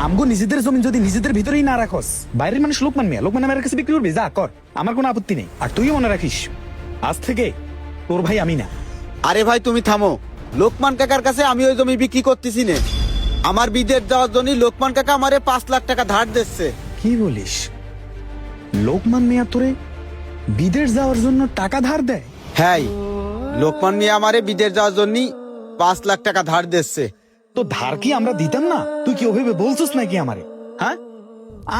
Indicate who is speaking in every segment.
Speaker 1: আমগো নিজেদের জমি যদি নিজেদের ভিতরেই না রাখস, বাইরের মানুষ লোকমান আমার কাছে বিক্রি করবি, যা কর, আমার কোনো আপত্তি নেই। আর তুইও মনে রাখিস, আজ থেকে তোর ভাই আমি না।
Speaker 2: আরে ভাই তুমি থামো, লোকমান কাকার কাছে আমি ওই জমি বিক্রি করতেছি না। আমার বিদেশ যাওয়ার জন্য লোকমান কাকা আমারে 5 লাখ টাকা ধার দিচ্ছে।
Speaker 1: কি বলিস? লোকমান মিয়া তোরে বিদেশ যাওয়ার জন্য টাকা ধার দেয়?
Speaker 2: হ্যাঁ, লোকমান মিয়া আমারে বিদেশ যাওয়ার জন্য 5 লাখ টাকা ধার দিচ্ছে।
Speaker 1: তো ধার কি আমরা দিতাম না? তুই কি ওভাবে বলছিস নাকি আমারে? হ্যাঁ,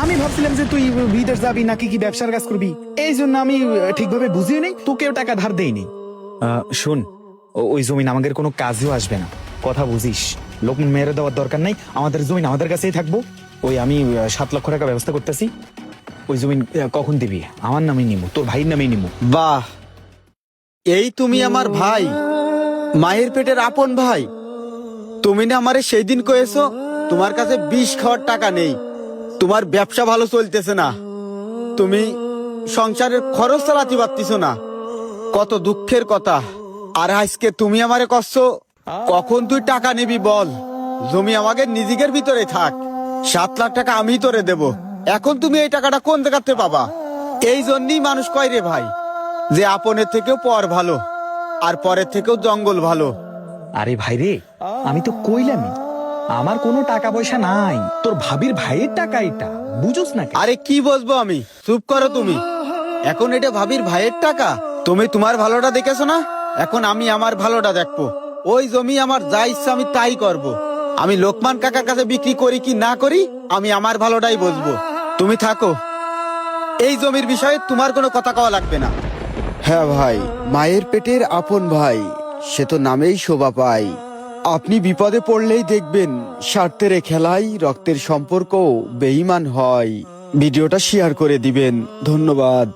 Speaker 1: আমি ভাবছিলাম যে তুই বিদেশ যাবি নাকি কি ব্যবসার কাজ করবি, এই জন্য আমি ঠিকভাবে বুঝিয়ে নেই, তোকেও টাকা ধার দেইনি। শোন, ওই জমিন আমাদের কোনো কাজেও আসবে না, কথা বুঝিস। লোকমান মেয়েরে দেওয়ার দরকার নাই, আমাদের জমিন আমাদের কাছেই থাকবো। ওই আমি 7 লক্ষ টাকা ব্যবস্থা করতেছি, ওই জমিন কখন দিবি? আমার নামে নিমু, তোর ভাইয়ের নামেই নিমু।
Speaker 2: বাহ, এই তুমি আমার ভাই, মায়ের পেটের আপন ভাই। তুমি না আমারে সেই দিন কয়েছো তোমার কাছে 20 খাওয়ার টাকা নেই, তোমার ব্যবসা ভালো চলতেছে না, তুমি সংসারের খরচ চালাতে পারতিস না। কত দুঃখের কথা। আর আজকে তুমি আমারে কষ্ট, কখন তুই টাকা নিবি বল? জমি আমাকে নিজের ভিতরে থাক, 7 লাখ টাকা আমি তোরে দেব। এখন তুমি এই টাকাটা কোন জায়গাতে পাবা? এই জন্যই মানুষ কয় রে ভাই, যে আপনের থেকেও পর ভালো, আর পরের থেকেও জঙ্গল ভালো।
Speaker 1: আরে ভাই রে, আমি তো কইলামই আমার কোনো টাকা পয়সা নাই, তোর ভাবির ভাইয়ের টাকা এটা, বুঝোস না?
Speaker 2: আরে কি বলবো আমি, চুপ করো তুমি। এখন এটা ভাবির ভাইয়ের টাকা? তুমি তোমার ভালোটা দেখেছো না, এখন আমি আমার ভালোটা দেখবো। ওই জমি আমার যা ইচ্ছা আমি তাই করব। আমি লোকমান কাকার কাছে বিক্রি করি কি না করি, আমি আমার ভালোটাই বুঝবো। তুমি থাকো, এই জমির বিষয়ে তোমার কোনো কথা কওয়া লাগবে না। হ্যাঁ ভাই, মায়ের পেটের আপন ভাই, সে তো নামেই শোভা পায়। আপনি বিপদে পড়লেই দেখবেন স্বার্থের খেলায় রক্তের সম্পর্ক বেঈমান হয়। ভিডিওটা শেয়ার করে দিবেন, ধন্যবাদ।